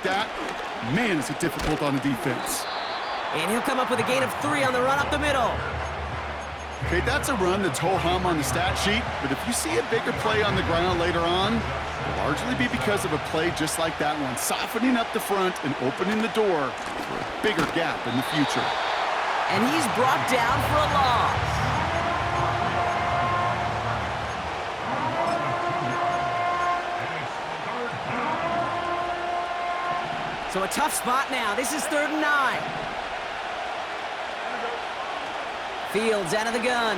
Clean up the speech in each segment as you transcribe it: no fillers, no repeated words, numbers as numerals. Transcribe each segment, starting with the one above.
That, man, is it difficult on the defense. And he'll come up with a gain of 3 on the run up the middle. Okay, that's a run that's ho-hum on the stat sheet, but if you see a bigger play on the ground later on, it'll largely be because of a play just like that one, softening up the front and opening the door for a bigger gap in the future. And he's brought down for a loss. So a tough spot now. This is 3rd and 9. Fields out of the gun.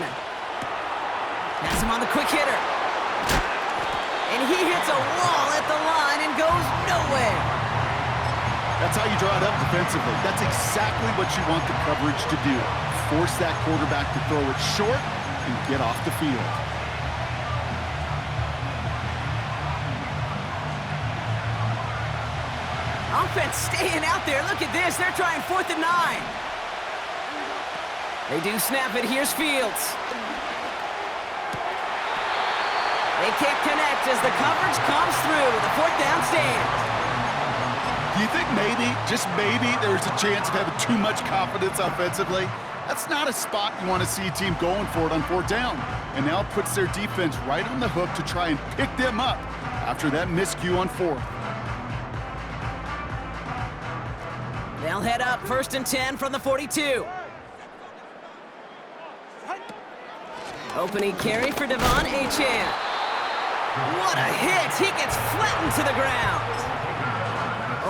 Has him on the quick hitter. And he hits a wall at the line and goes nowhere. That's how you draw it up defensively. That's exactly what you want the coverage to do. Force that quarterback to throw it short and get off the field. Offense staying out there. Look at this. They're trying 4th and 9. They do snap it. Here's Fields. They can't connect as the coverage comes through. The 4th down stand. Do you think maybe, just maybe, there's a chance of having too much confidence offensively? That's not a spot you want to see a team going for it on 4th down. And now it puts their defense right on the hook to try and pick them up after that miscue on 4th. They'll head up 1st and 10 from the 42. Opening carry for Devon Achane. What a hit! He gets flattened to the ground.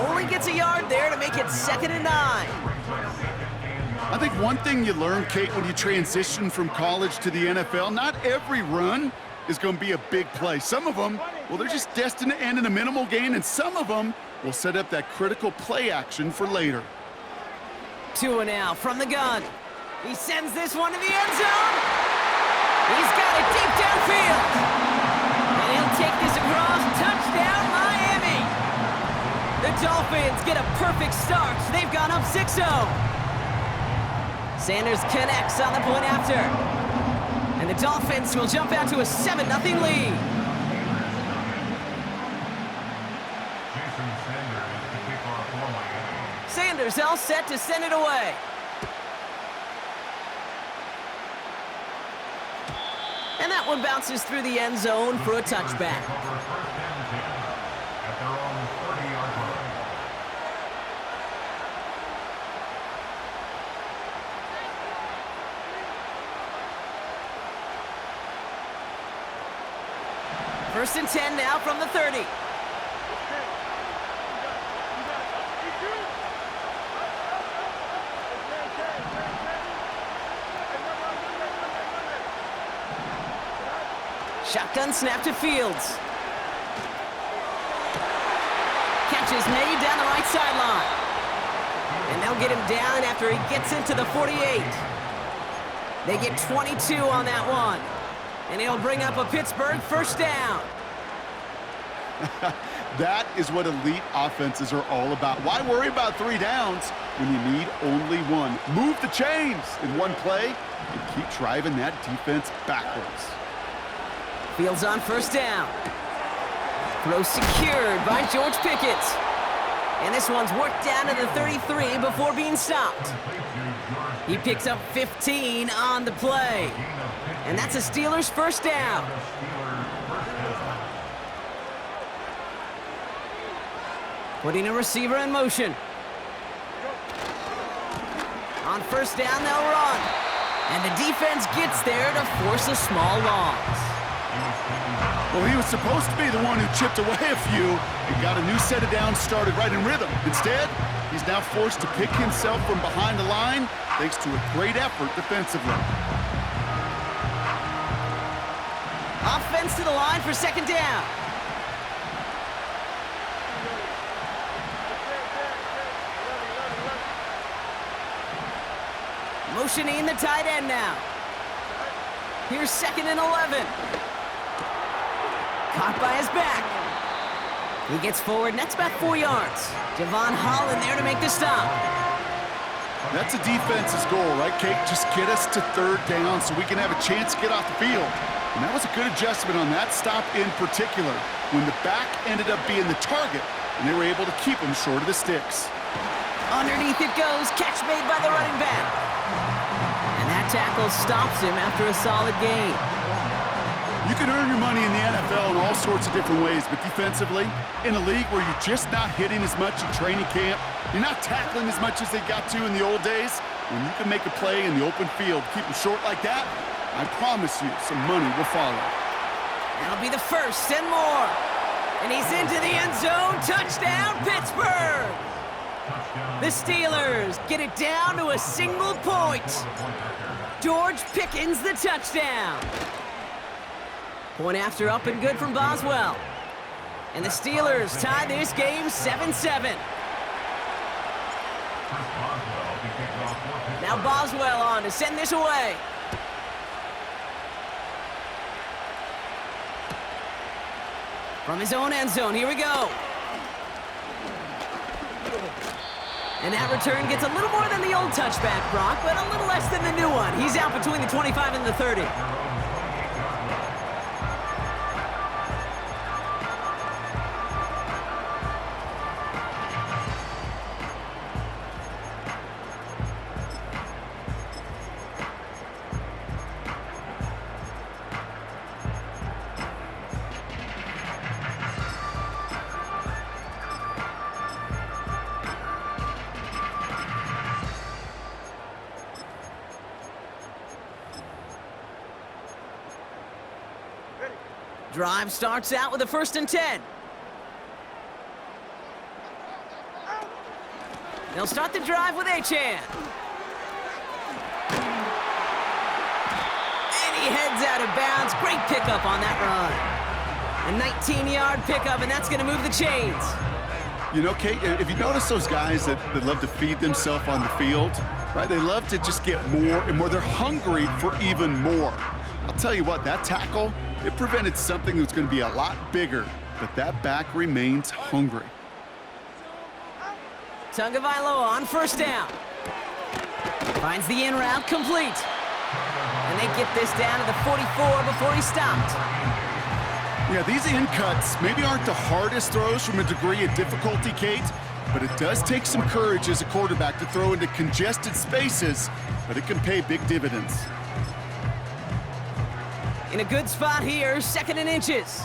Only gets a yard there to make it 2nd and 9. I think one thing you learn, Kate, when you transition from college to the NFL, not every run is going to be a big play. Some of them, well, they're just destined to end in a minimal gain, and some of them will set up that critical play action for later. 2 now from the gun. He sends this one to the end zone. He's got it deep downfield. And he'll take this across. Touchdown, Miami. The Dolphins get a perfect start. They've gone up 6-0. Sanders connects on the point after. And the Dolphins will jump out to a 7-0 lead. Sanders all set to send it away. And that one bounces through the end zone for a touchback. First and 10 now from the 30. Shotgun snap to Fields. Catch is made down the right sideline. And they'll get him down after he gets into the 48. They get 22 on that one. And it'll bring up a Pittsburgh 1st down. That is what elite offenses are all about. Why worry about 3 downs when you need only 1? Move the chains in one play and keep driving that defense backwards. Fields on 1st down. Throw secured by George Pickett. And this one's worked down to the 33 before being stopped. He picks up 15 on the play. And that's a Steelers 1st down. Putting a receiver in motion. On 1st down, they'll run. And the defense gets there to force a small loss. Well, he was supposed to be the one who chipped away a few and got a new set of downs started right in rhythm. Instead, he's now forced to pick himself from behind the line thanks to a great effort defensively. Offense to the line for 2nd down. Motioning the tight end now. Here's 2nd and 11. Caught by his back. He gets forward, and that's about 4 yards. Javon Holland there to make the stop. That's a defense's goal, right, Kate? Just get us to 3rd down so we can have a chance to get off the field. And that was a good adjustment on that stop in particular. When the back ended up being the target, and they were able to keep him short of the sticks. Underneath it goes, catch made by the running back. And that tackle stops him after a solid gain. You can earn your money in the NFL in all sorts of different ways, but defensively, in a league where you're just not hitting as much in training camp, you're not tackling as much as they got to in the old days, when you can make a play in the open field, keep them short like that, I promise you some money will follow. That'll be the first and more. And he's into the end zone. Touchdown, Pittsburgh! The Steelers get it down to a single point. George Pickens the touchdown. Point after up and good from Boswell. And the Steelers tie this game 7-7. Now Boswell on to send this away. From his own end zone, here we go. And that return gets a little more than the old touchback, Brock, but a little less than the new one. He's out between the 25 and the 30. Drive starts out with a 1st and 10. They'll start the drive with Achane. And he heads out of bounds. Great pickup on that run. A 19-yard pickup, and that's going to move the chains. You know, Kate, if you notice those guys that love to feed themselves on the field, right? They love to just get more and more. They're hungry for even more. I'll tell you what, that tackle, it prevented something that's going to be a lot bigger, but that back remains hungry. Tagovailoa on 1st down. Finds the in route complete. And they get this down to the 44 before he stopped. Yeah, these in cuts maybe aren't the hardest throws from a degree of difficulty, Kate, but it does take some courage as a quarterback to throw into congested spaces, but it can pay big dividends. In a good spot here, 2nd and inches.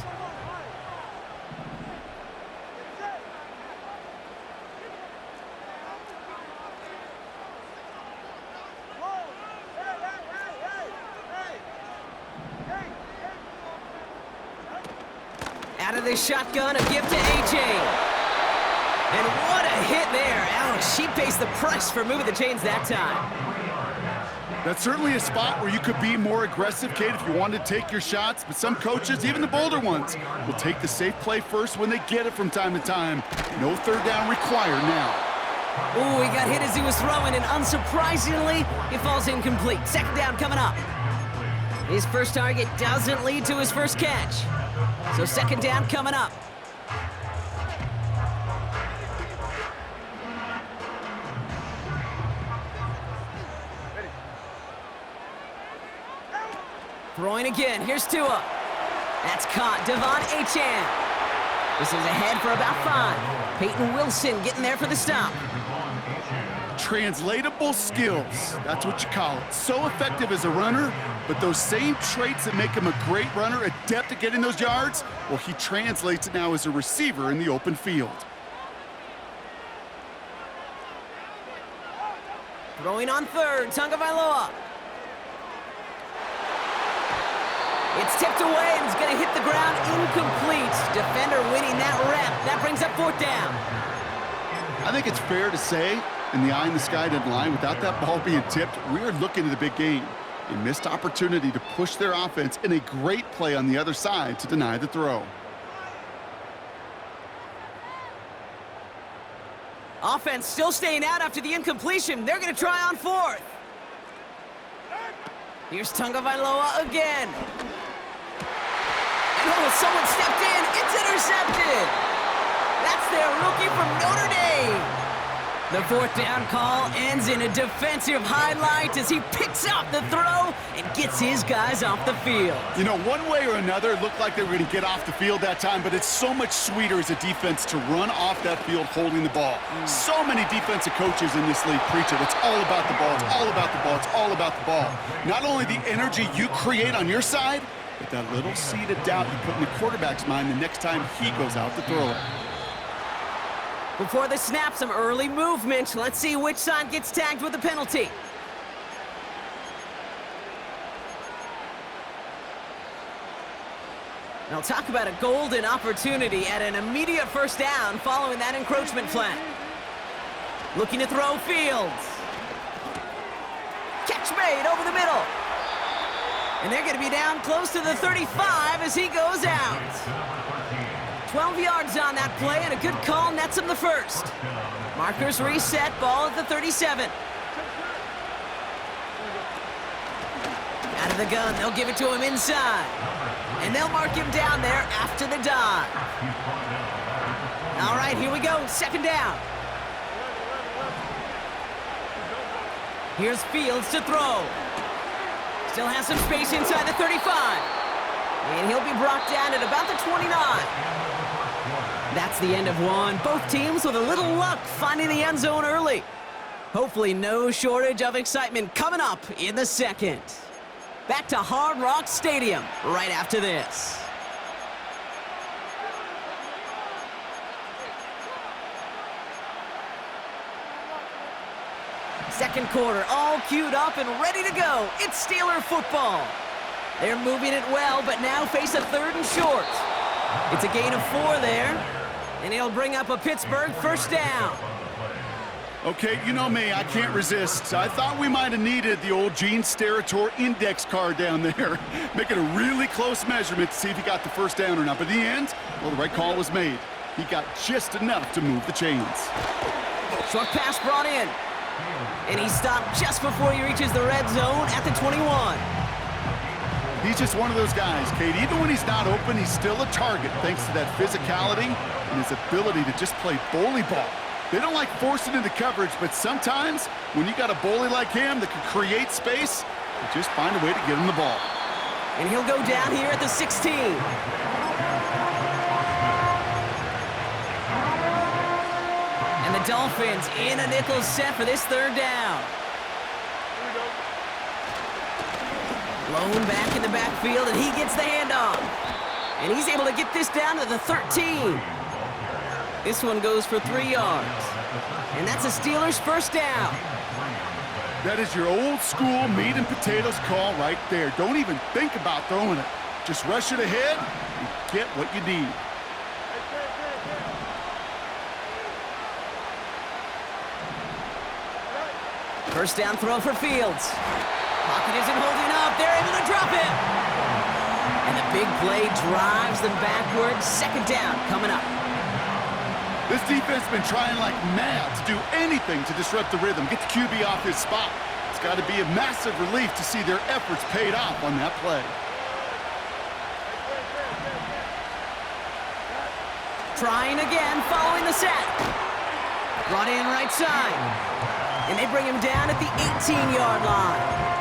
Out of the shotgun, a gift to AJ. And what a hit there. Ouch, she pays the price for moving the chains that time. That's certainly a spot where you could be more aggressive, Kate, if you wanted to take your shots. But some coaches, even the bolder ones, will take the safe play first when they get it from time to time. No 3rd down required now. Ooh, he got hit as he was throwing, and unsurprisingly, it falls incomplete. 2nd down coming up. His first target doesn't lead to his first catch. So 2nd down coming up. Throwing again, here's Tua. That's caught, Devon Achane. This is ahead for about 5. Peyton Wilson getting there for the stop. Translatable skills, that's what you call it. So effective as a runner, but those same traits that make him a great runner, adept at getting those yards, well, he translates it now as a receiver in the open field. Throwing on 3rd, Tagovailoa. It's tipped away and it's going to hit the ground incomplete. Defender winning that rep. That brings up 4th down. I think it's fair to say, in the eye in the sky didn't lie, without that ball being tipped, we are looking at a big game. A missed opportunity to push their offense and a great play on the other side to deny the throw. Offense still staying out after the incompletion. They're going to try on 4th. Here's Tagovailoa again. And oh, someone stepped in. It's intercepted. That's their rookie from Notre Dame. The fourth down call ends in a defensive highlight as he picks up the throw and gets his guys off the field. You know, one way or another, it looked like they were going to get off the field that time, but it's so much sweeter as a defense to run off that field holding the ball. So many defensive coaches in this league preach it. It's all about the ball. It's all about the ball. It's all about the ball. Not only the energy you create on your side, but that little seed of doubt you put in the quarterback's mind the next time he goes out to throw it. Before the snap, some early movement. Let's see which side gets tagged with a penalty. Now talk about a golden opportunity at an immediate first down following that encroachment flag. Looking to throw Fields. Catch made over the middle. And they're going to be down close to the 35 as he goes out. 12 yards on that play, and a good call nets him the first. Markers reset, ball at the 37. Out of the gun, they'll give it to him inside. And they'll mark him down there after the dive. All right, here we go, second down. Here's Fields to throw. Still has some space inside the 35. And he'll be brought down at about the 29. That's the end of one. Both teams with a little luck finding the end zone early. Hopefully no shortage of excitement coming up in the second. Back to Hard Rock Stadium right after this. Second quarter, all queued up and ready to go. It's Steeler football. They're moving it well, but now face a third and short. It's a gain of 4 there, and he'll bring up a Pittsburgh first down. Okay, you know me, I can't resist. I thought we might have needed the old Gene Steratore index card down there, making a really close measurement to see if he got the first down or not. But in the end, well, the right call was made. He got just enough to move the chains. Short pass brought in, and he stopped just before he reaches the red zone at the 21. He's just one of those guys, Kate. Even when he's not open, he's still a target thanks to that physicality and his ability to just play bully ball. They don't like forcing into coverage, but sometimes when you got a bully like him that can create space, you just find a way to get him the ball. And he'll go down here at the 16. And the Dolphins in a nickel set for this third down. Blown back in the backfield, and he gets the handoff. And he's able to get this down to the 13. This one goes for 3 yards. And that's a Steelers first down. That is your old school meat and potatoes call right there. Don't even think about throwing it. Just rush it ahead and get what you need. First down throw for Fields. Pocket isn't holding up. They're able to drop it. And the big play drives them backwards. Second down coming up. This defense has been trying like mad to do anything to disrupt the rhythm, get the QB off his spot. It's got to be a massive relief to see their efforts paid off on that play. Trying again, following the set. Brought in right side. And they bring him down at the 18-yard line.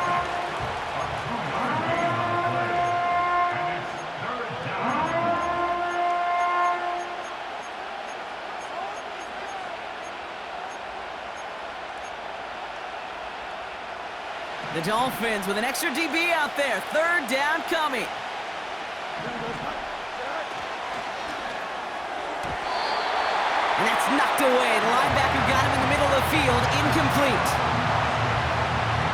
The Dolphins with an extra DB out there. Third down coming. And that's knocked away. The linebacker got him in the middle of the field. Incomplete.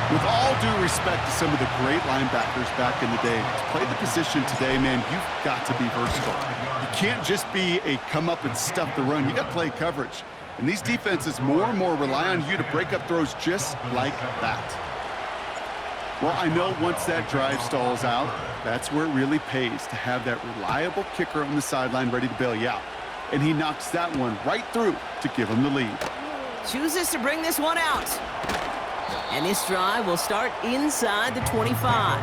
With all due respect to some of the great linebackers back in the day, to play the position today, man, you've got to be versatile. You can't just be a come up and stuff the run. You got to play coverage. And these defenses more and more rely on you to break up throws just like that. Well, I know once that drive stalls out, that's where it really pays to have that reliable kicker on the sideline ready to bail you out. And he knocks that one right through to give him the lead. Chooses to bring this one out. And this drive will start inside the 25.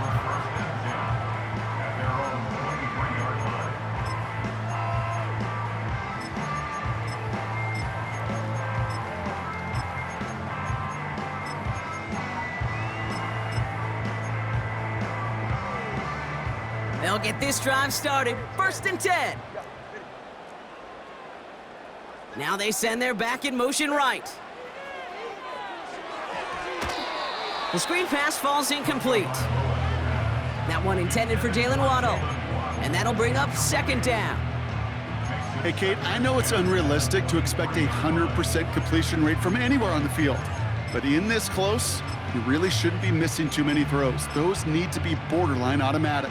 They'll get this drive started. 1st and 10. Now they send their back in motion right. The screen pass falls incomplete. That one intended for Jalen Waddle. And that'll bring up 2nd down. Hey, Kate, I know it's unrealistic to expect a 100% completion rate from anywhere on the field. But in this close, you really shouldn't be missing too many throws. Those need to be borderline automatic.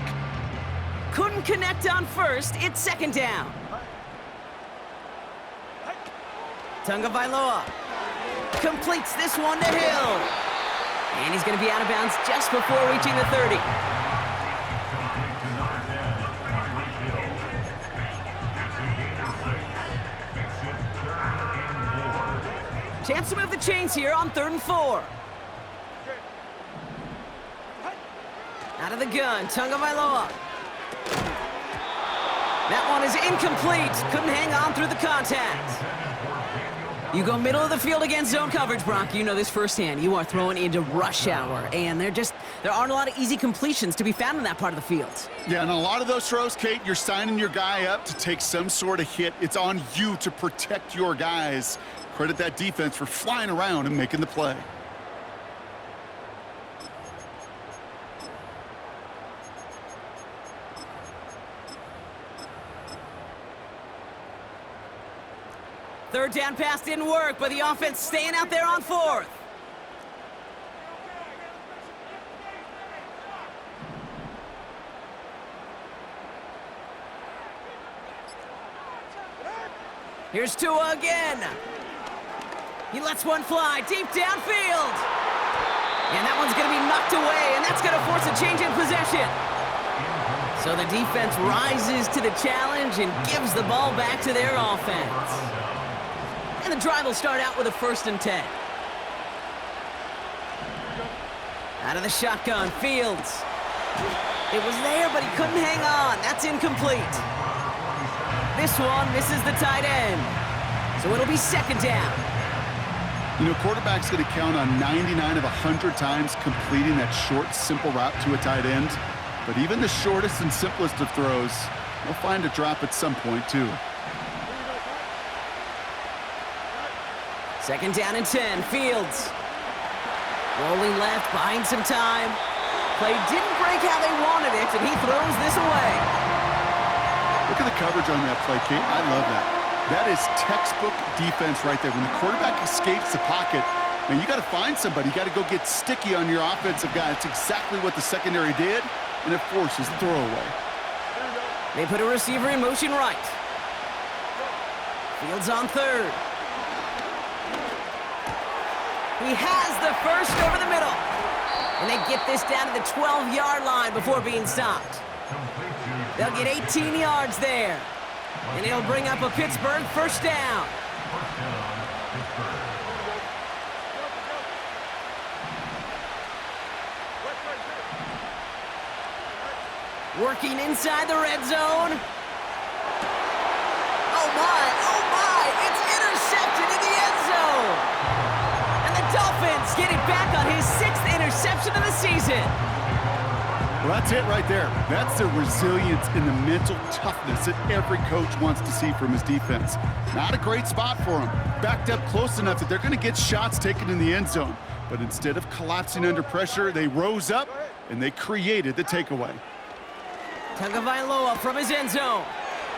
Couldn't connect on 1st. It's 2nd down. Tagovailoa completes this one to Hill. And he's going to be out of bounds just before reaching the 30. Chance to move the chains here on 3rd and 4. Out of the gun, Tagovailoa. That one is incomplete. Couldn't hang on through the contact. You go middle of the field against zone coverage, Brock. You know this firsthand. You are throwing into rush hour, and there aren't a lot of easy completions to be found in that part of the field. Yeah, and a lot of those throws, Kate, you're signing your guy up to take some sort of hit. It's on you to protect your guys. Credit that defense for flying around and making the play. Third down pass didn't work, but the offense staying out there on 4th. Here's Tua again. He lets one fly deep downfield. And that one's going to be knocked away, and that's going to force a change in possession. So the defense rises to the challenge and gives the ball back to their offense. And the drive will start out with a 1st and 10. Out of the shotgun, Fields. It was there, but he couldn't hang on. That's incomplete. This one misses the tight end. So it'll be 2nd down. You know, quarterback's going to count on 99 of 100 times completing that short, simple route to a tight end. But even the shortest and simplest of throws, they'll find a drop at some point, too. 2nd down and 10, Fields. Rolling left, buying some time. Play didn't break how they wanted it, and he throws this away. Look at the coverage on that play, Kate. I love that. That is textbook defense right there. When the quarterback escapes the pocket, man, you got to find somebody. You got to go get sticky on your offensive guy. It's exactly what the secondary did, and it forces the throwaway. They put a receiver in motion right. Fields on 3rd. He has the 1st over the middle. And they get this down to the 12-yard line before being stopped. They'll get 18 yards there. And it'll bring up a Pittsburgh 1st down. Working inside the red zone. Oh my, it's intercepted in the end zone. And the Dolphins get it back on his 6th interception of the season. Well, that's it right there. That's the resilience and the mental toughness that every coach wants to see from his defense. Not a great spot for him. Backed up close enough that they're going to get shots taken in the end zone. But instead of collapsing under pressure, they rose up and they created the takeaway. Tagovailoa from his end zone.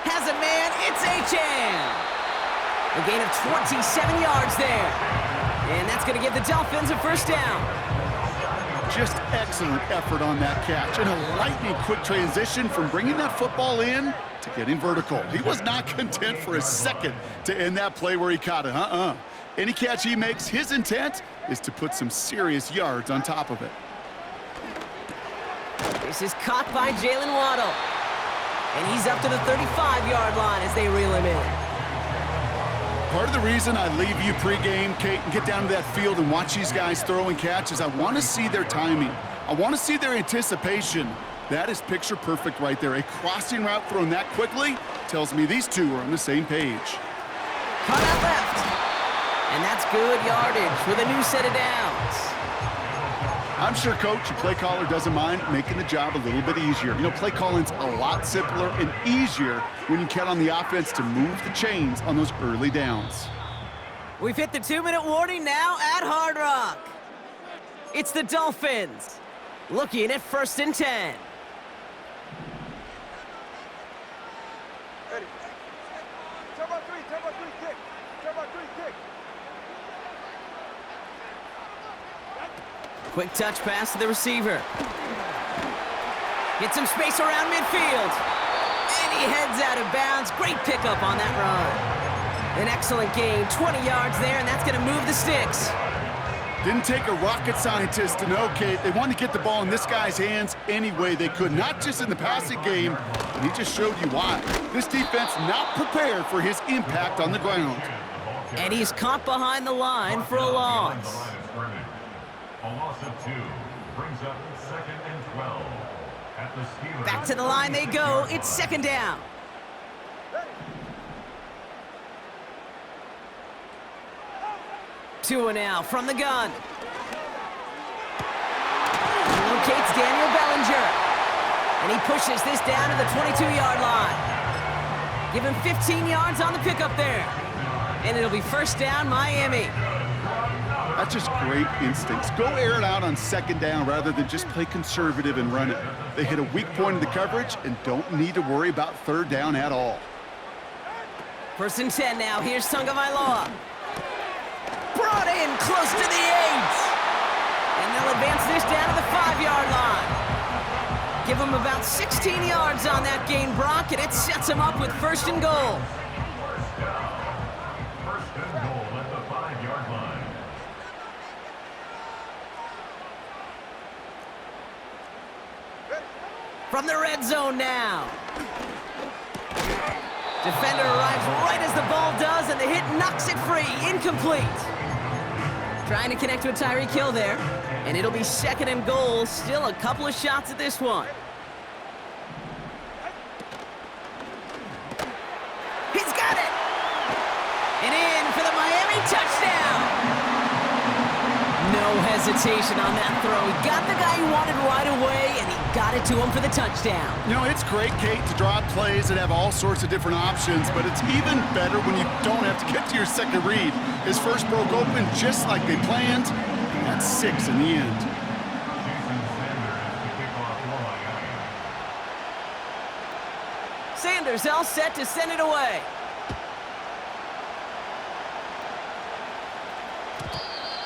Has a man, it's Achane. A gain of 27 yards there. And that's going to give the Dolphins a 1st down. Just excellent effort on that catch. And a lightning quick transition from bringing that football in to getting vertical. He was not content for a second to end that play where he caught it. Any catch he makes, his intent is to put some serious yards on top of it. This is caught by Jalen Waddle. And he's up to the 35-yard line as they reel him in. Part of the reason I leave you pregame, Kate, and get down to that field and watch these guys throw and catch is I want to see their timing. I want to see their anticipation. That is picture perfect right there. A crossing route thrown that quickly tells me these two are on the same page. Cut out left. And that's good yardage with a new set of downs. I'm sure, Coach, your play caller doesn't mind making the job a little bit easier. You know, play calling's a lot simpler and easier when you count on the offense to move the chains on those early downs. We've hit the 2-minute warning now at Hard Rock. It's the Dolphins, looking at 1st and 10. Ready. Turn about three, kick. Turn about three, kick. Quick touch pass to the receiver. Get some space around midfield. And he heads out of bounds. Great pickup on that run. An excellent gain, 20 yards there, and that's going to move the sticks. Didn't take a rocket scientist to know, Kate. They wanted to get the ball in this guy's hands any way they could, not just in the passing game, and he just showed you why. This defense not prepared for his impact on the ground. And he's caught behind the line for a loss. A loss of 2 brings up 2nd and 12. At the Steelers. Back to the line they go. It's 2nd down. Tua now from the gun. He locates Daniel Bellinger. And he pushes this down to the 22-yard line. Give him 15 yards on the pickup there. And it'll be 1st down, Miami. That's just great instincts. Go air it out on 2nd down rather than just play conservative and run it. They hit a weak point in the coverage and don't need to worry about 3rd down at all. 1st and 10 now. Here's Tagovailoa. Brought in close to the 8. And they'll advance this down to the 5-yard line. Give them about 16 yards on that gain, Brock, and it sets them up with 1st and goal. First and goal at the 5-yard line. From the red zone now. Defender arrives right as the ball does, and the hit knocks it free. Incomplete. Trying to connect with Tyreek Hill there, and it'll be 2nd and goal. Still a couple of shots at this one. He's got it! And in for the Miami touchdown! No hesitation on that throw. He got the guy he wanted right away, and he got it to him for the touchdown. You know, it's great, Kate, to draw up plays that have all sorts of different options, but it's even better when you don't have to get to your second read. His first broke open just like they planned, and that's 6 in the end. Sanders all set to send it away.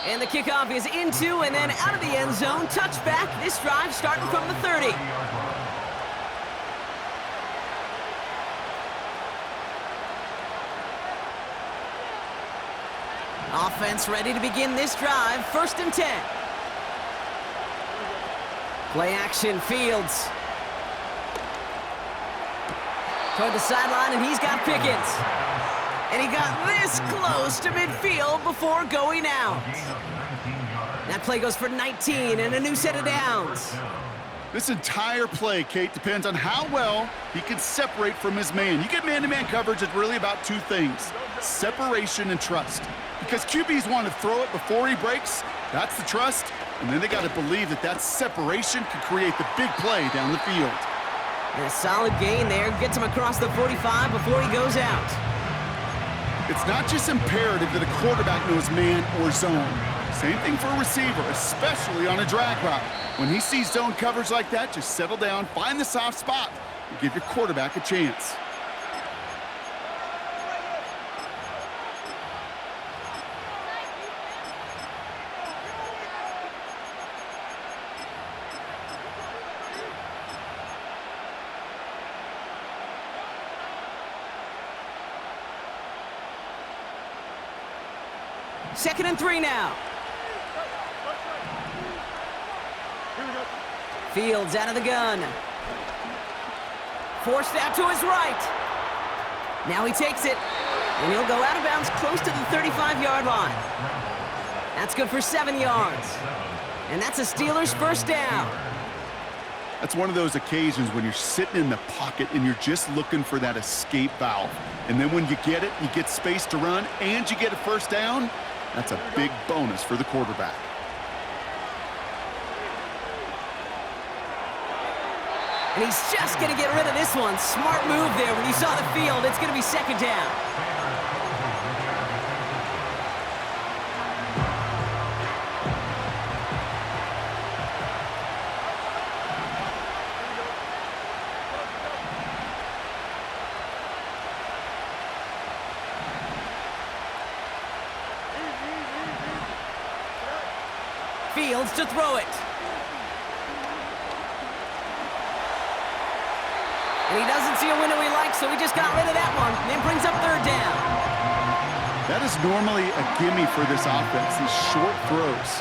And the kickoff is into and then out of the end zone. Touchback. This drive starting from the 30. Offense ready to begin this drive. 1st and 10. Play action, Fields. Toward the sideline, and he's got Pickens. And he got this close to midfield before going out. That play goes for 19 and a new set of downs. This entire play, Kate, depends on how well he can separate from his man. You get man-to-man coverage, it's really about 2 things, separation and trust. Because QBs want to throw it before he breaks, that's the trust, and then they got to believe that that separation can create the big play down the field. And a solid gain there, gets him across the 45 before he goes out. It's not just imperative that a quarterback knows man or zone. Same thing for a receiver, especially on a drag route. When he sees zone coverage like that, just settle down, find the soft spot, and give your quarterback a chance. Second and 3 now. Fields out of the gun. Forced out to his right. Now he takes it, and he'll go out of bounds close to the 35-yard line. That's good for 7 yards. And that's a Steelers 1st down. That's one of those occasions when you're sitting in the pocket and you're just looking for that escape valve. And then when you get it, you get space to run, and you get a 1st down. That's a big bonus for the quarterback. And he's just going to get rid of this one. Smart move there when he saw the field. It's going to be second down. Fields to throw it. And he doesn't see a window he likes, so he just got rid of that one. And then brings up third down. That is normally a gimme for this offense, these short throws.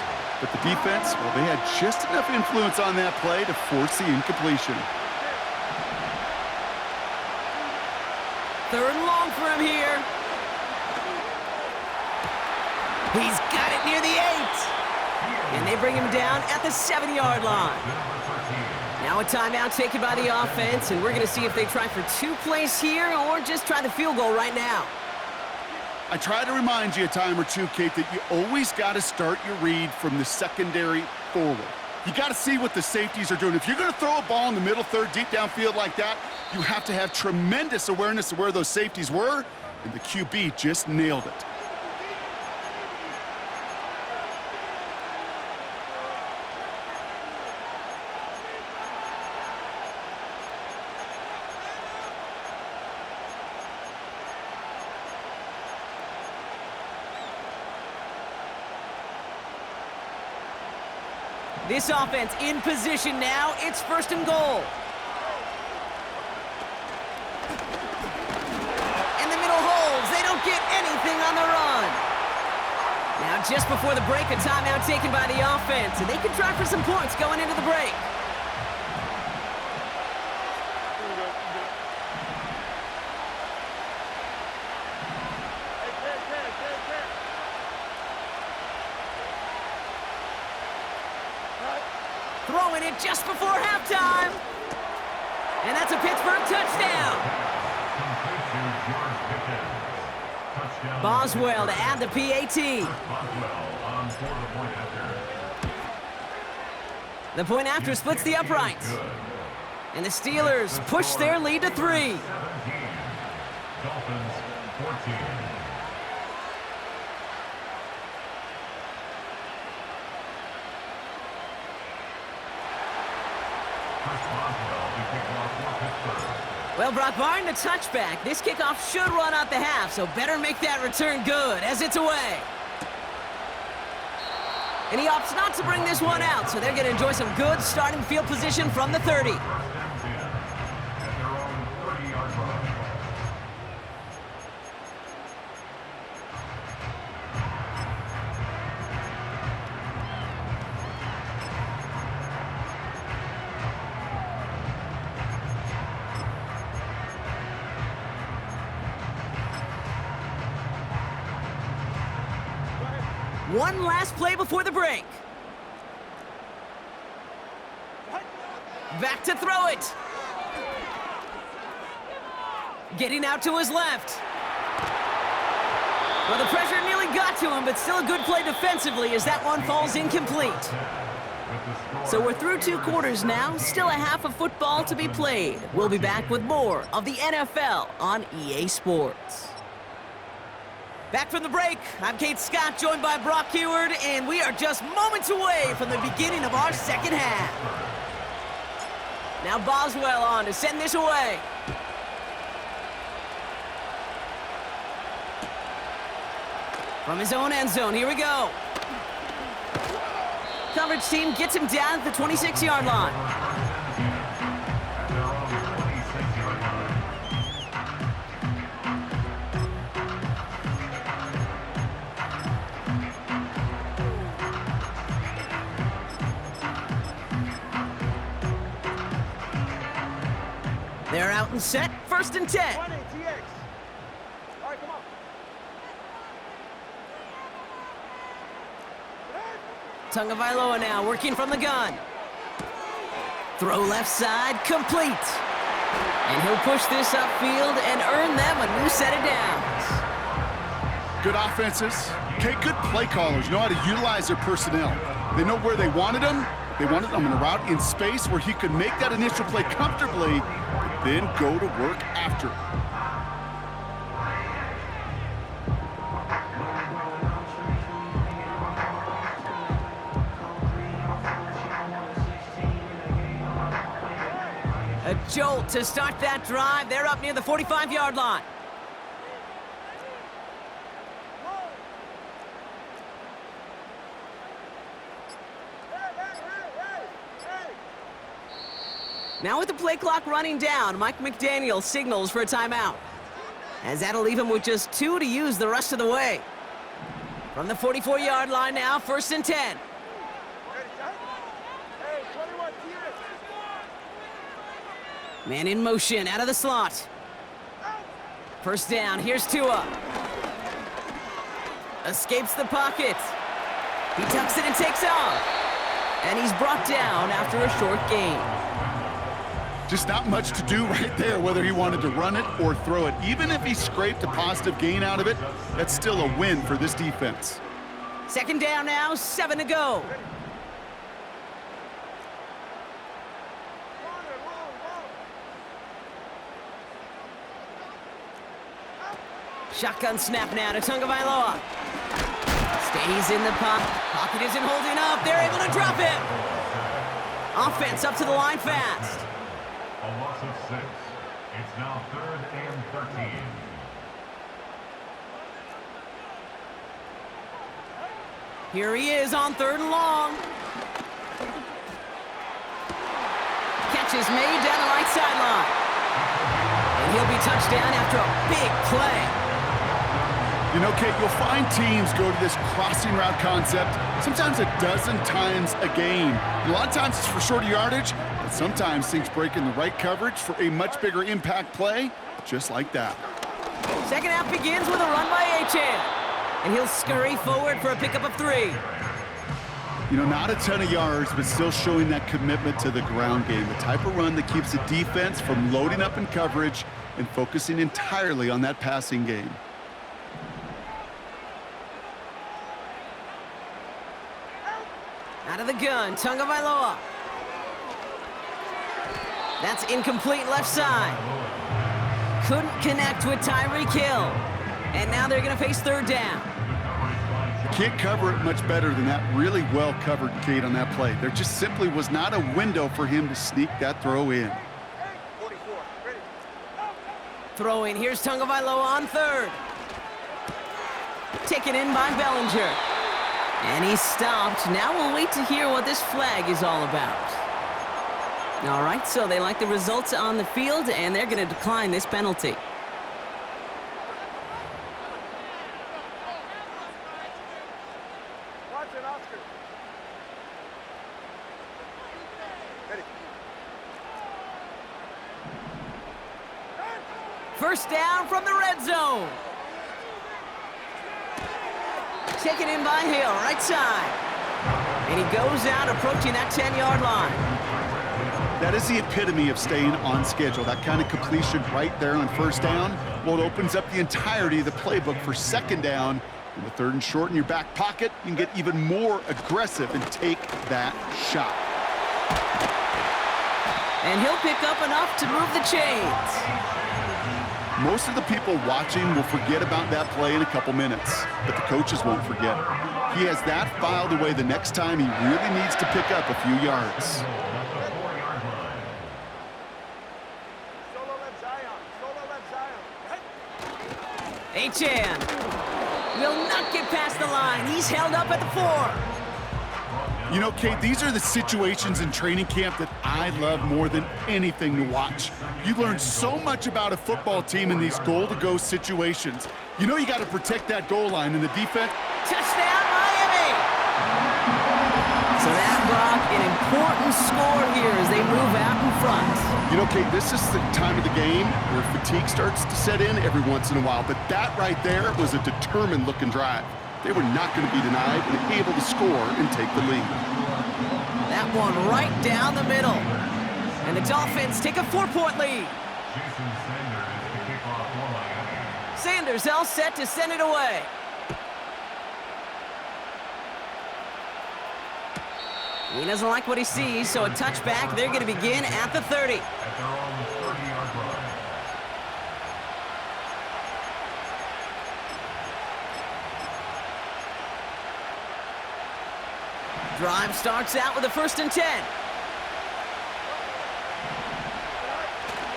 But the defense, well, they had just enough influence on that play to force the incompletion. Third and long for him here. He's got it near the 8. And they bring him down at the 7-yard line. Now a timeout taken by the offense, and we're going to see if they try for 2 plays here or just try the field goal right now. I try to remind you a time or two, Kate, that you always got to start your read from the secondary forward. You got to see what the safeties are doing. If you're going to throw a ball in the middle third, deep downfield like that, you have to have tremendous awareness of where those safeties were, and the QB just nailed it. This offense in position now. It's first and goal. And the middle holds. They don't get anything on the run. Now just before the break, a timeout taken by the offense. And they can try for some points going into the break. Throwing it just before halftime. And that's a Pittsburgh touchdown. Boswell to add the PAT. The point after splits the uprights. And the Steelers push their lead to 3. Dolphins 14. Well, Brock, barring the touchback, this kickoff should run out the half, so better make that return good as it's away. And he opts not to bring this one out, so they're going to enjoy some good starting field position from the 30. One last play before the break. Back to throw it. Getting out to his left. Well, the pressure nearly got to him, but still a good play defensively as that one falls incomplete. So we're through 2 quarters now, still a half of football to be played. We'll be back with more of the NFL on EA Sports. Back from the break, I'm Kate Scott, joined by Brock Heward, and we are just moments away from the beginning of our second half. Now Boswell on to send this away. From his own end zone, here we go. Coverage team gets him down at the 26-yard line. They're out and set, first and 10. All right, come on. Tagovailoa now working from the gun. Throw left side, complete. And he'll push this upfield and earn them a new set of downs. Good offenses. Okay, good play callers know how to utilize their personnel. They know where they wanted them. They wanted him on a route in space where he could make that initial play comfortably, but then go to work after. A jolt to start that drive. They're up near the 45-yard line. Now with the play clock running down, Mike McDaniel signals for a timeout, as that'll leave him with just 2 to use the rest of the way. From the 44-yard line now, 1st and 10. Man in motion, out of the slot. 1st down, here's Tua. Escapes the pocket. He tucks it and takes off. And he's brought down after a short gain. Just not much to do right there, whether he wanted to run it or throw it. Even if he scraped a positive gain out of it, that's still a win for this defense. 2nd down now, 7 to go. Shotgun snap now to Tagovailoa. Stays in the pocket. Pocket isn't holding up. They're able to drop it. Offense up to the line fast. A loss of 6. It's now 3rd and 13. Here he is on 3rd and long. Catch is made down the right sideline. And he'll be touched down after a big play. You know, Kate, you'll find teams go to this crossing route concept sometimes a dozen times a game. A lot of times it's for shorter yardage, but sometimes things break in the right coverage for a much bigger impact play, just like that. 2nd half begins with a run by Achane. And he'll scurry forward for a pickup of 3. You know, not a ton of yards, but still showing that commitment to the ground game, the type of run that keeps the defense from loading up in coverage and focusing entirely on that passing game. Out of the gun, Tagovailoa. That's incomplete left side. Couldn't connect with Tyreek Hill. And now they're going to face 3rd down. Can't cover it much better than that. Really well covered, Kate, on that play. There just simply was not a window for him to sneak that throw in. Throwing, here's Tagovailoa on 3rd. Taken in by Bellinger. And he's stopped. Now we'll wait to hear what this flag is all about. All right, so they like the results on the field, and they're going to decline this penalty. Watch it, Oscar. Ready. 1st down from the red zone. Taken in by Hill, right side. And he goes out approaching that 10-yard line. That is the epitome of staying on schedule. That kind of completion right there on 1st down. Well, it opens up the entirety of the playbook for 2nd down. And with 3rd and short in your back pocket, you can get even more aggressive and take that shot. And he'll pick up enough to move the chains. Most of the people watching will forget about that play in a couple minutes, but the coaches won't forget. He has that filed away the next time he really needs to pick up a few yards. Solo left Zion. Solo left Zion. Achane will not get past the line. He's held up at the 4. You know, Kate, these are the situations in training camp that I love more than anything to watch. You learn so much about a football team in these goal-to-go situations. You know you got to protect that goal line in the defense. Touchdown, Miami! So that brought an important score here as they move out in front. You know, Kate, this is the time of the game where fatigue starts to set in every once in a while, but that right there was a determined-looking drive. They were not going to be denied and able to score and take the lead. That one right down the middle. And the Dolphins take a 4-point lead. Sanders all set to send it away. He doesn't like what he sees, so a touchback. They're going to begin at the 30. At their own 30-yard line. Drive starts out with a 1st and 10.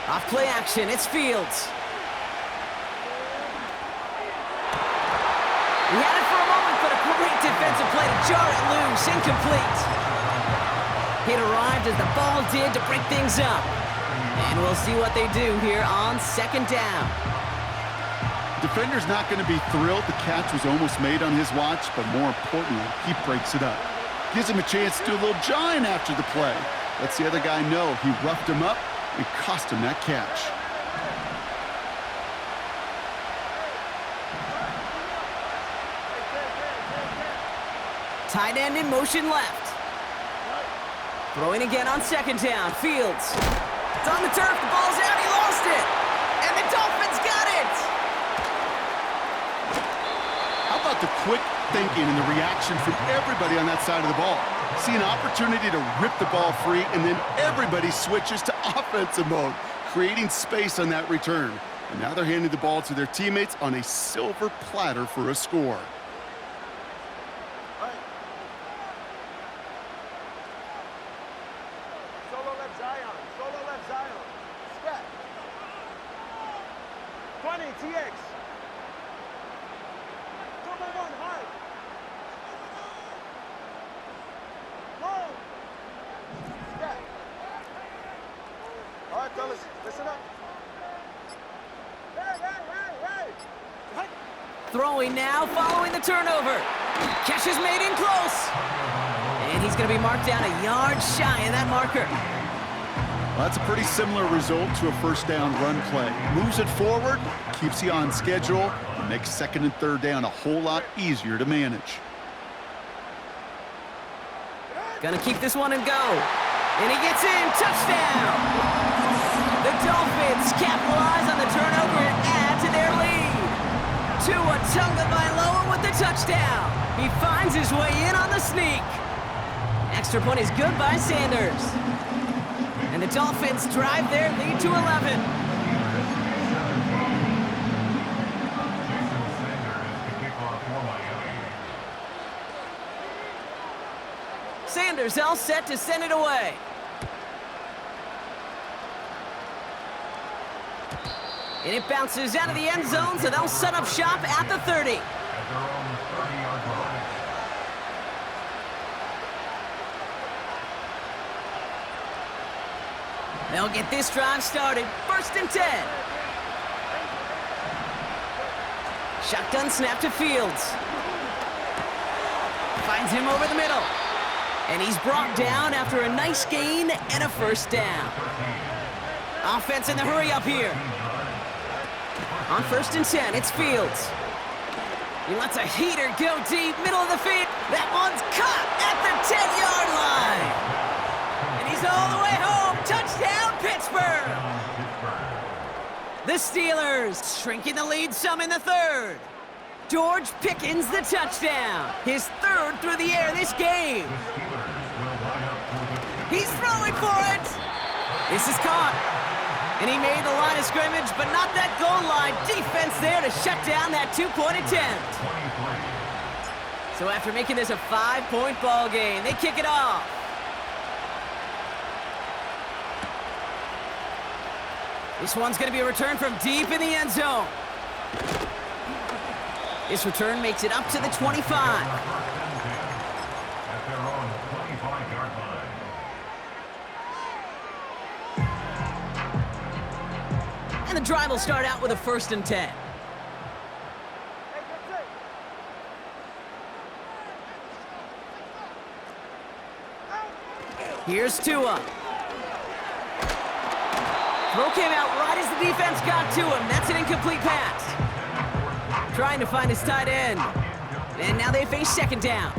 Off play action, it's Fields. He had it for a moment, but a great defensive play to jar it loose. Incomplete. It arrived as the ball did to break things up. And we'll see what they do here on 2nd down. Defender's not going to be thrilled the catch was almost made on his watch, but more importantly, he breaks it up. Gives him a chance to do a little jawing after the play. Lets the other guy know he roughed him up and cost him that catch. Tight end in motion left. Throwing again on 2nd down. Fields. It's on the turf. The ball's out. He lost it. And the Dolphins got it. How about the quick thinking and the reaction from everybody on that side of the ball? See an opportunity to rip the ball free, and then everybody switches to offensive mode, creating space on that return. And now they're handing the ball to their teammates on a silver platter for a score. Solo left Zion. Solo left Zion. Scat. 20, TX. Double one, high. Low. Scat. All right, fellas, listen up. Hey. Throwing now, following the turnover. Catch is made in close. And he's going to be marked down a yard shy of that marker. Well, that's a pretty similar result to a 1st down run play. Moves it forward, keeps you on schedule, and makes 2nd and 3rd down a whole lot easier to manage. Gonna keep this one and go. And he gets in. Touchdown! The Dolphins capitalize on the turnover and add to their lead. Tua Tagovailoa with the touchdown. He finds his way in on the sneak. Extra point is good by Sanders. And the Dolphins drive their lead to 11. Sanders all set to send it away. And it bounces out of the end zone, so they'll set up shop at the 30. At their own 30-yard line. They'll get this drive started. 1st and 10. Shotgun snap to Fields. Finds him over the middle. And he's brought down after a nice gain and a 1st down. Offense in the hurry up here. On 1st and 10, it's Fields. He lets a heater go deep, middle of the field. That one's caught at the 10-yard line. And he's all the way home. Touchdown, Pittsburgh. The Steelers shrinking the lead some in the 3rd. George Pickens the touchdown. His 3rd through the air this game. He's throwing for it. This is caught. And he made the line of scrimmage, but not that goal line. Defense there to shut down that 2-point attempt. So after making this a 5-point ball game, they kick it off. This one's going to be a return from deep in the end zone. This return makes it up to the 25. At their own 25-yard line. And the drive will start out with a 1st and 10. Here's Tua. Throw came out right as the defense got to him. That's an incomplete pass. Trying to find his tight end. And now they face 2nd down.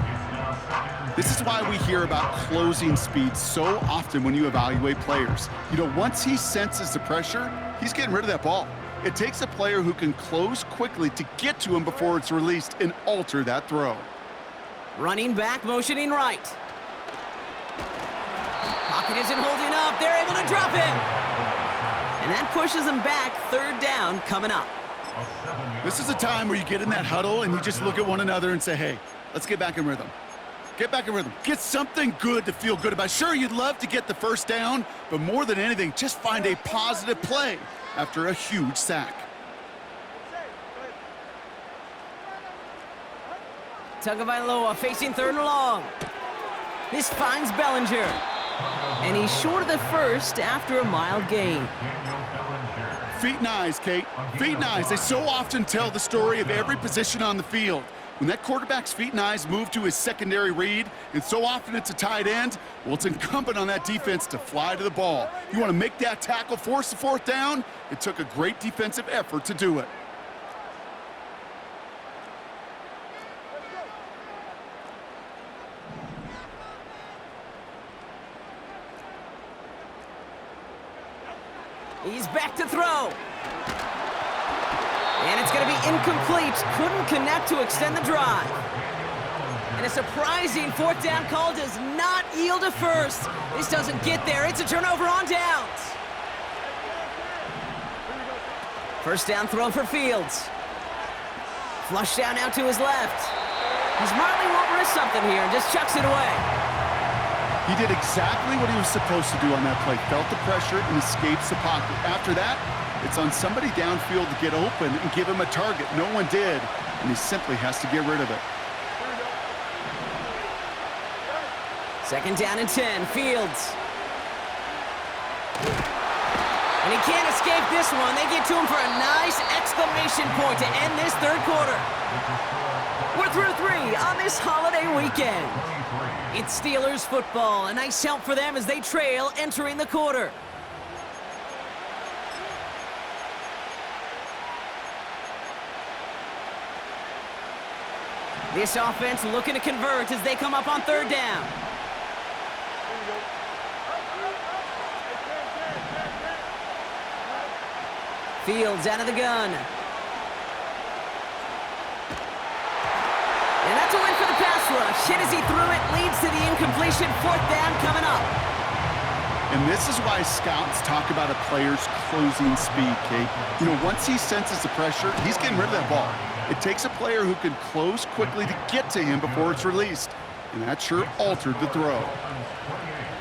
This is why we hear about closing speed so often when you evaluate players. You know, once he senses the pressure, he's getting rid of that ball. It takes a player who can close quickly to get to him before it's released and alter that throw. Running back, motioning right. Pocket isn't holding up. They're able to drop him. And that pushes them back. Third down coming up. This is a time where you get in that huddle and you just look at one another and say, hey, let's get back in rhythm. Get back in rhythm. Get something good to feel good about. Sure, you'd love to get the first down, but more than anything, just find a positive play after a huge sack. Tagovailoa facing third and long. This finds Bellinger. And he's short of the first after a mild gain. Feet and eyes, Kate. Feet and eyes. They so often tell the story of every position on the field. When that quarterback's feet and eyes move to his secondary read, and so often it's a tight end, well, it's incumbent on that defense to fly to the ball. You want to make that tackle, force the fourth down? It took a great defensive effort to do it. He's back to throw. And it's going to be incomplete. Couldn't connect to extend the drive. And a surprising fourth down call does not yield a first. This doesn't get there. It's a turnover on downs. First down throw for Fields. Flush down out to his left. He smartly won't risk something here and just chucks it away. He did exactly what he was supposed to do on that play. Felt the pressure and escapes the pocket. After that, it's on somebody downfield to get open and give him a target. No one did, and he simply has to get rid of it. Second down and 10, Fields. And he can't escape this one. They get to him for a nice exclamation point to end this third quarter. We're through 3 on this holiday weekend. It's Steelers football. A nice help for them as they trail entering the quarter. This offense looking to convert as they come up on third down. Fields out of the gun. And that's a win for the pass rush. Hit as he threw it, leads to the incompletion. Fourth down coming up. And this is why scouts talk about a player's closing speed, Kate. You know, once he senses the pressure, he's getting rid of that ball. It takes a player who can close quickly to get to him before it's released. And that sure altered the throw.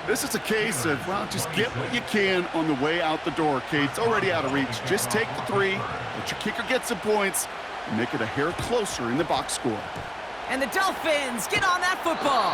This is a case of, well, just get what you can on the way out the door, Kate. It's already out of reach. Just take the 3, let your kicker get some points, and make it a hair closer in the box score. And the Dolphins get on that football.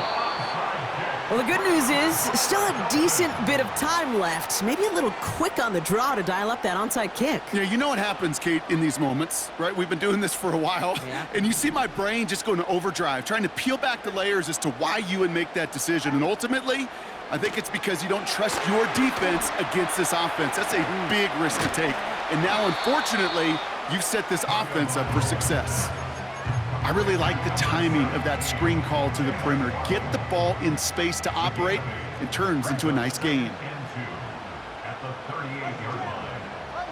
Well, the good news is still a decent bit of time left. Maybe a little quick on the draw to dial up that onside kick. Yeah, you know what happens, Kate, in these moments, right? We've been doing this for a while. Yeah. And you see my brain just going to overdrive, trying to peel back the layers as to why you would make that decision. And ultimately, I think it's because you don't trust your defense against this offense. That's a big risk to take. And now, unfortunately, you've set this offense up for success. I really like the timing of that screen call to the perimeter. Get the ball in space to operate, and turns into a nice gain. At the 38-yard line.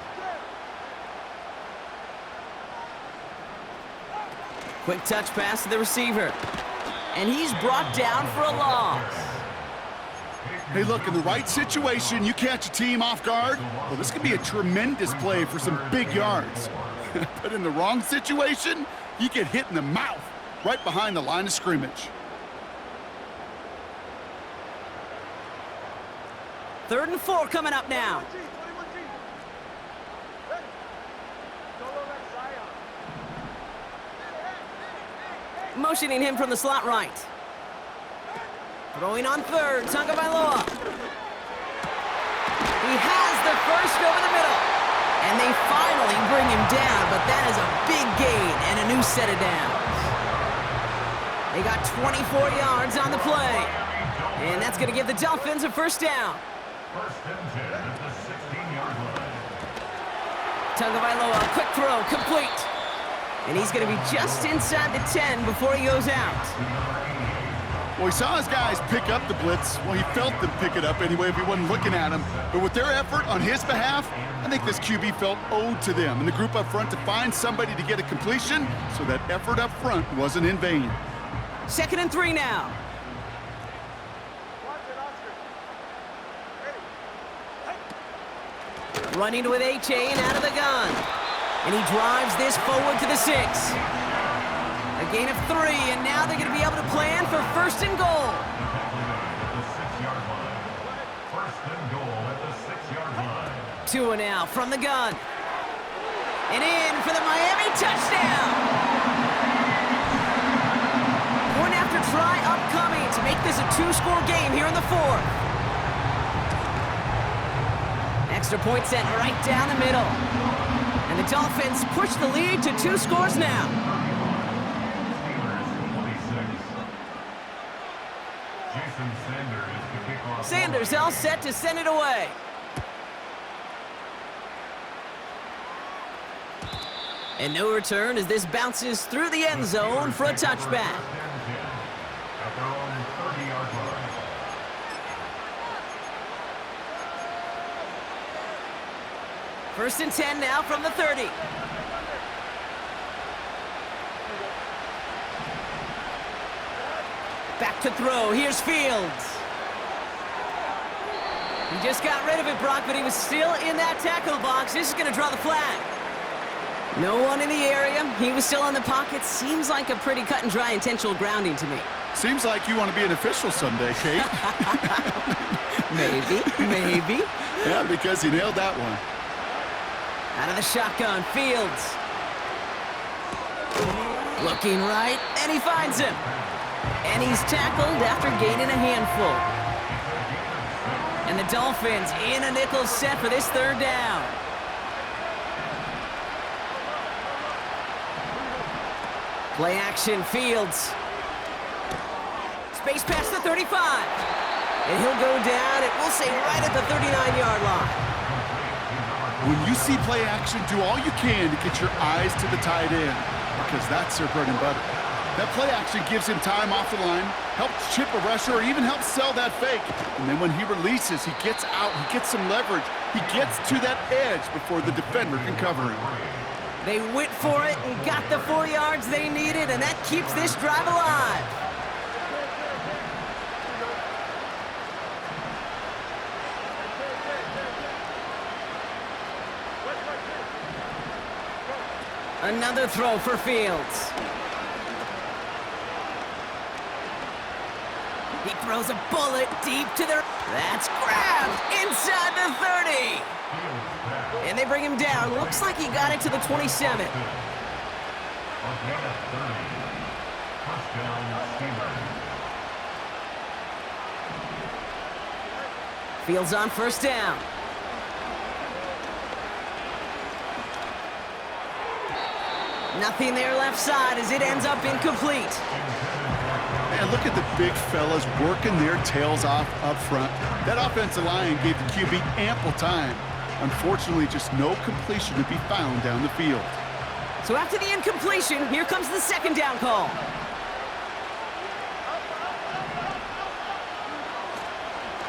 Quick touch pass to the receiver. And he's brought down for a loss. Hey, look, in the right situation, you catch a team off guard. Well, this could be a tremendous play for some big yards. But in the wrong situation, you get hit in the mouth right behind the line of scrimmage. Third and 4 coming up now. Motioning him from the slot right. Throwing on third, Tagovailoa. He has the first over the middle. And they finally bring him down, but that is a big gain and a new set of downs. They got 24 yards on the play. And that's going to give the Dolphins a first down. First and 10 at the 16-yard line. Tagovailoa, quick throw, complete. And he's going to be just inside the 10 before he goes out. Well, he saw his guys pick up the blitz. Well, he felt them pick it up anyway if he wasn't looking at him. But with their effort on his behalf, I think this QB felt owed to them and the group up front to find somebody to get a completion, so that effort up front wasn't in vain. Second and 3 now. Running with A-Chain out of the gun. And he drives this forward to the 6. A gain of 3, and now they're going to be able to plan for first and goal. First and goal at the 6-yard line. 2 and out from the gun. And in for the Miami touchdown. Point after try upcoming to make this a 2-score game here in the 4th. Extra point sent right down the middle. And the Dolphins push the lead to 2 scores now. Sanders all set to send it away. And no return as this bounces through the end zone for a touchback. At their own 30-yard line. First and 10 now from the 30. Back to throw. Here's Fields. He just got rid of it, Brock, but he was still in that tackle box. This is going to draw the flag. No one in the area. He was still in the pocket. Seems like a pretty cut and dry intentional grounding to me. Seems like you want to be an official someday, Kate. Maybe. Yeah, because he nailed that one. Out of the shotgun, Fields. Looking right, and he finds him. And he's tackled after gaining a handful. And the Dolphins in a nickel set for this 3rd down. Play action, Fields. Space past the 35. And he'll go down, and we'll say right at the 39-yard line. When you see play action, do all you can to get your eyes to the tight end, because that's their bread and butter. That play action gives him time off the line, helps chip a rusher, or even helps sell that fake. And then when he releases, he gets out, he gets some leverage. He gets to that edge before the defender can cover him. They went for it and got the 4 yards they needed, and that keeps this drive alive. Another throw for Fields. He throws a bullet deep to the... That's grabbed inside the 30. And they bring him down. Looks like he got it to the 27. Fields on first down. Nothing there left side as it ends up incomplete. Man, look at the big fellas working their tails off up front. That offensive line gave the QB ample time. Unfortunately, just no completion to be found down the field. So after the incompletion, here comes the 2nd down call.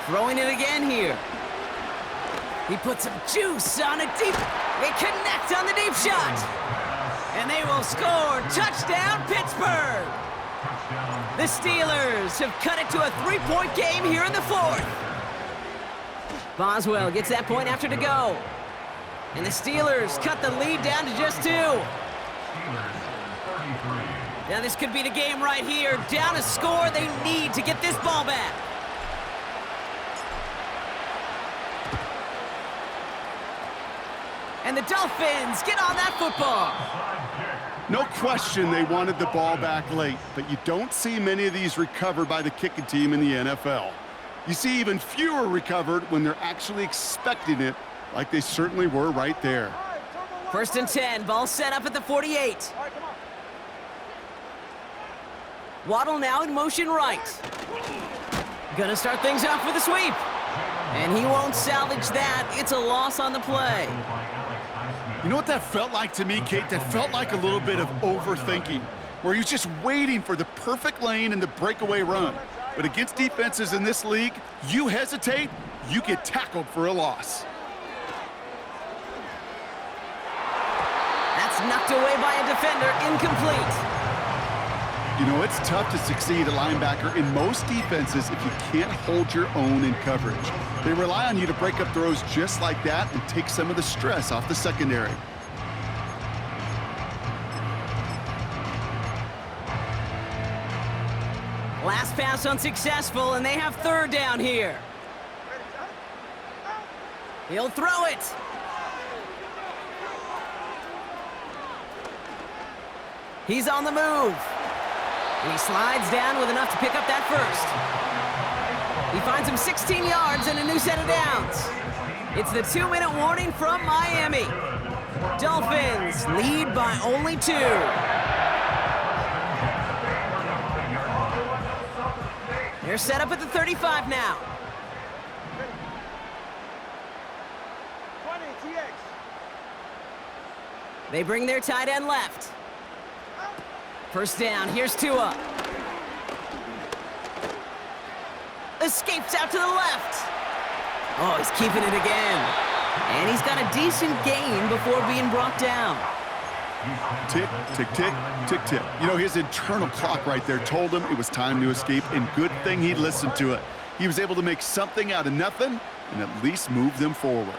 Throwing it again here. He puts some juice on it deep. They connect on the deep shot. And they will score. Touchdown, Pittsburgh. The Steelers have cut it to a 3-point game here in the 4th. Boswell gets that point after to go. And the Steelers cut the lead down to just 2. Now this could be the game right here. Down a score, they need to get this ball back. And the Dolphins get on that football. No question they wanted the ball back late, but you don't see many of these recovered by the kicking team in the NFL. You see even fewer recovered when they're actually expecting it, like they certainly were right there. First and 10, ball set up at the 48. Waddle now in motion right. Gonna start things off with a sweep. And he won't salvage that. It's a loss on the play. You know what that felt like to me, Kate? That felt like a little bit of overthinking, where he was just waiting for the perfect lane and the breakaway run. But against defenses in this league, you hesitate, you get tackled for a loss. That's knocked away by a defender, incomplete. You know, it's tough to succeed at linebacker in most defenses if you can't hold your own in coverage. They rely on you to break up throws just like that and take some of the stress off the secondary. Last pass unsuccessful, and they have third down here. He'll throw it. He's on the move. And he slides down with enough to pick up that first. He finds him 16 yards and a new set of downs. It's the 2-minute warning from Miami. Dolphins lead by only 2. They're set up at the 35 now. 20, TX. They bring their tight end left. First down, here's Tua. Escapes out to the left. Oh, he's keeping it again. And he's got a decent gain before being brought down. Tick, tick, tick, tick, tick. You know, his internal clock right there told him it was time to escape, and good thing he listened to it. He was able to make something out of nothing and at least move them forward.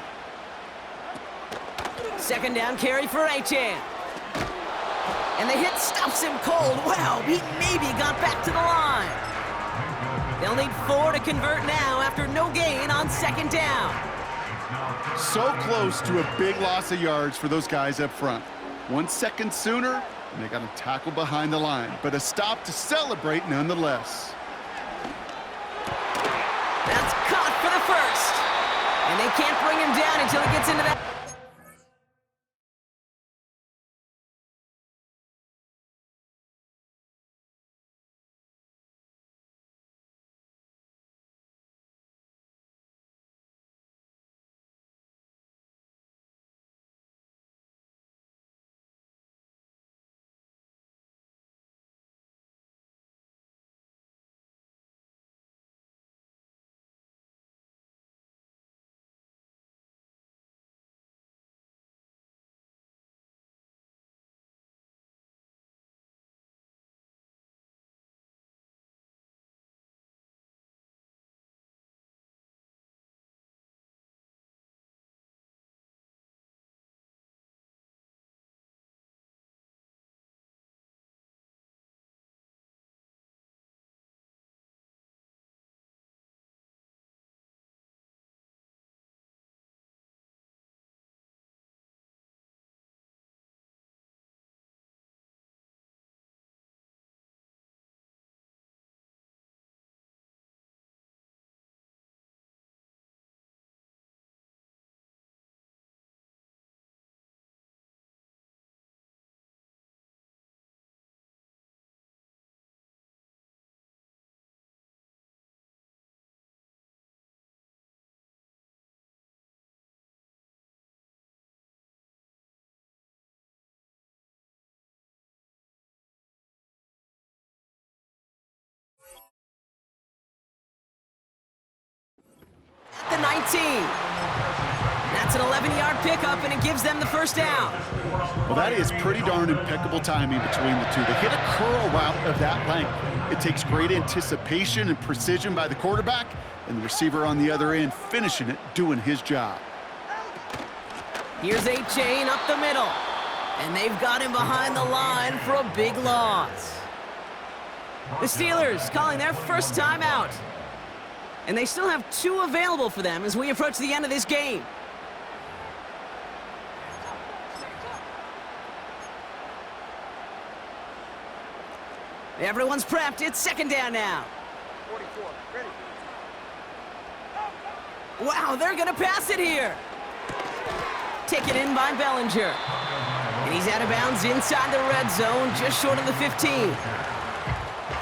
Second down carry for Achane. And the hit stops him cold. Wow, he maybe got back to the line. They'll need 4 to convert now after no gain on second down. So close to a big loss of yards for those guys up front. 1 second sooner, and they got a tackle behind the line, but a stop to celebrate nonetheless. That's caught for the first. And they can't bring him down until he gets into that. The 19. That's an 11-yard pickup, and it gives them the first down. Well, that is pretty darn impeccable timing between the two. They hit a curl route of that length. It takes great anticipation and precision by the quarterback, and the receiver on the other end finishing it, doing his job. Here's Achane up the middle, and they've got him behind the line for a big loss. The Steelers calling their first timeout. And they still have 2 available for them as we approach the end of this game. Everyone's prepped. It's second down now. 44, ready. Wow, they're going to pass it here. Taken in by Bellinger. And he's out of bounds inside the red zone, just short of the 15.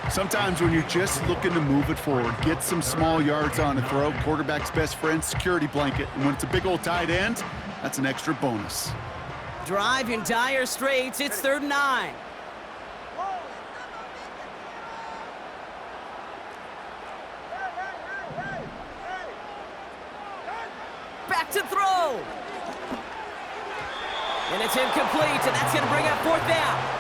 Sometimes when you're just looking to move it forward, get some small yards on a throw, quarterback's best friend, security blanket. And when it's a big old tight end, that's an extra bonus. Drive in dire straits. It's 3rd and 9. Back to throw. And it's incomplete, and that's going to bring up 4th down.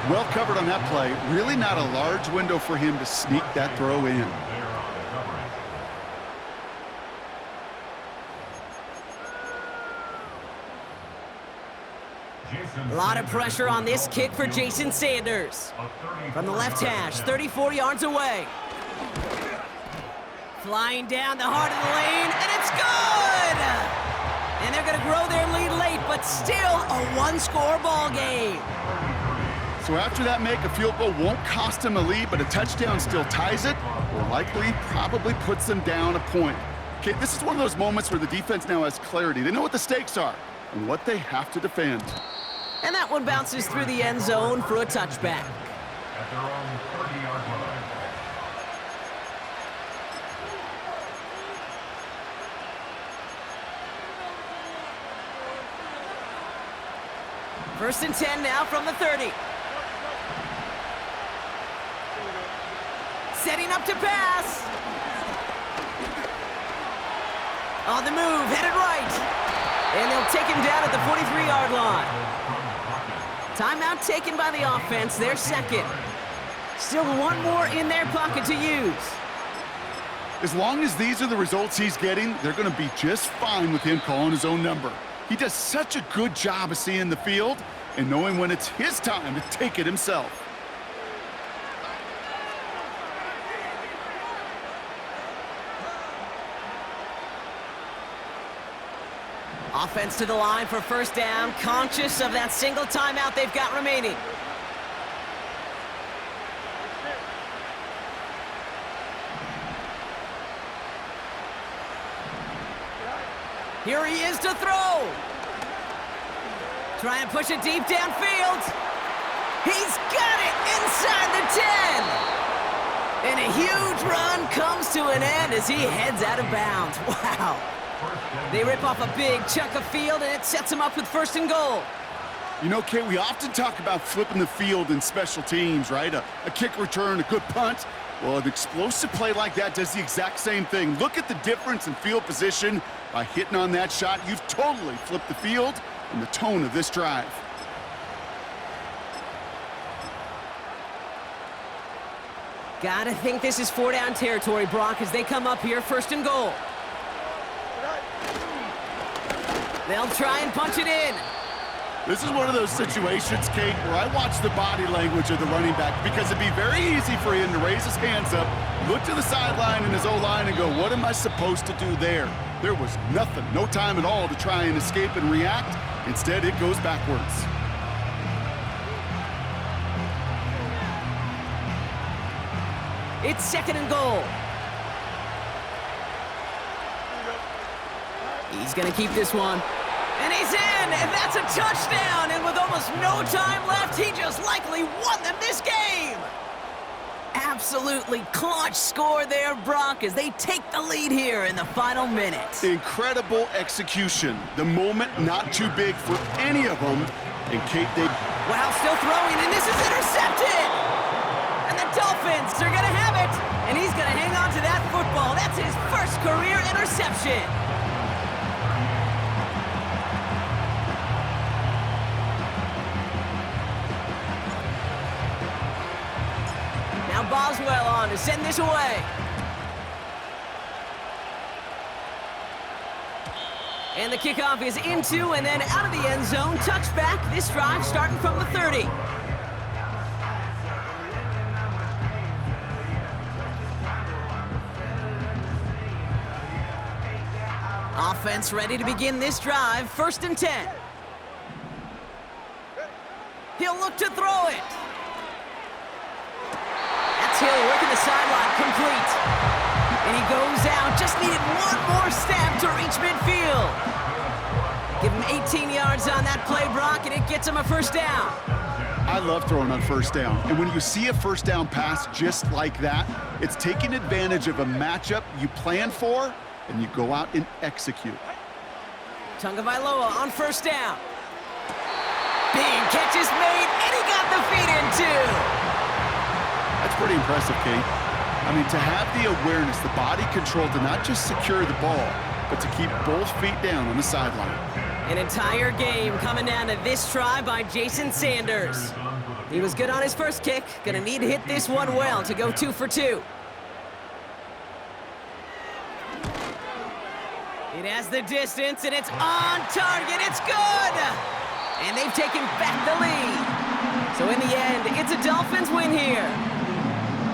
Well covered on that play. Really not a large window for him to sneak that throw in. A lot of pressure on this kick for Jason Sanders. From the left hash, 34 yards away. Flying down the heart of the lane, and it's good! And they're going to grow their lead late, but still a one-score ball game. So after that make, a field goal won't cost him a lead, but a touchdown still ties it, or likely probably puts them down a point. Okay, this is one of those moments where the defense now has clarity. They know what the stakes are and what they have to defend. And that one bounces through the end zone for a touchback. At their own 30-yard line. First and 10 now from the 30. Setting up to pass. On the move, headed right. And they'll take him down at the 43-yard line. Timeout taken by the offense, their second. Still one more in their pocket to use. As long as these are the results he's getting, they're going to be just fine with him calling his own number. He does such a good job of seeing the field and knowing when it's his time to take it himself. Offense to the line for first down, conscious of that single timeout they've got remaining. Here he is to throw. Trying to push it deep downfield. He's got it inside the 10. And a huge run comes to an end as he heads out of bounds. Wow. They rip off a big chunk of field, and it sets them up with first and goal. You know, Kate, we often talk about flipping the field in special teams, right? A kick return, a good punt. Well, an explosive play like that does the exact same thing. Look at the difference in field position. By hitting on that shot, you've totally flipped the field and the tone of this drive. Gotta think this is four-down territory, Brock, as they come up here first and goal. They'll try and punch it in. This is one of those situations, Kate, where I watch the body language of the running back because it'd be very easy for him to raise his hands up, look to the sideline in his O-line and go, what am I supposed to do there? There was nothing, no time at all to try and escape and react. Instead, it goes backwards. It's second and goal. He's going to keep this one. And he's in, and that's a touchdown. And with almost no time left, he just likely won them this game. Absolutely clutch score there, Brock, as they take the lead here in the final minute. Incredible execution. The moment not too big for any of them. And Kate, they... Wow, still throwing, and this is intercepted. And the Dolphins are going to have it. And he's going to hang on to that football. That's his first career interception. Now Boswell on to send this away. And the kickoff is into and then out of the end zone. Touchback. This drive starting from the 30. Offense ready to begin this drive. First and 10. He'll look to throw it. That's Hill working the sideline, complete. And he goes out. Just needed one more step to reach midfield. Give him 18 yards on that play, Brock, and it gets him a first down. I love throwing on first down. And when you see a first down pass just like that, it's taking advantage of a matchup you plan for, and you go out and execute. Tagovailoa on first down. Big catch is made, and he got the feet in too. That's pretty impressive, Kate. I mean, to have the awareness, the body control to not just secure the ball, but to keep both feet down on the sideline. An entire game coming down to this try by Jason Sanders. He was good on his first kick. Gonna need to hit this one well to go 2 for 2. It has the distance, and it's on target. It's good! And they've taken back the lead. So in the end, it's a Dolphins win here.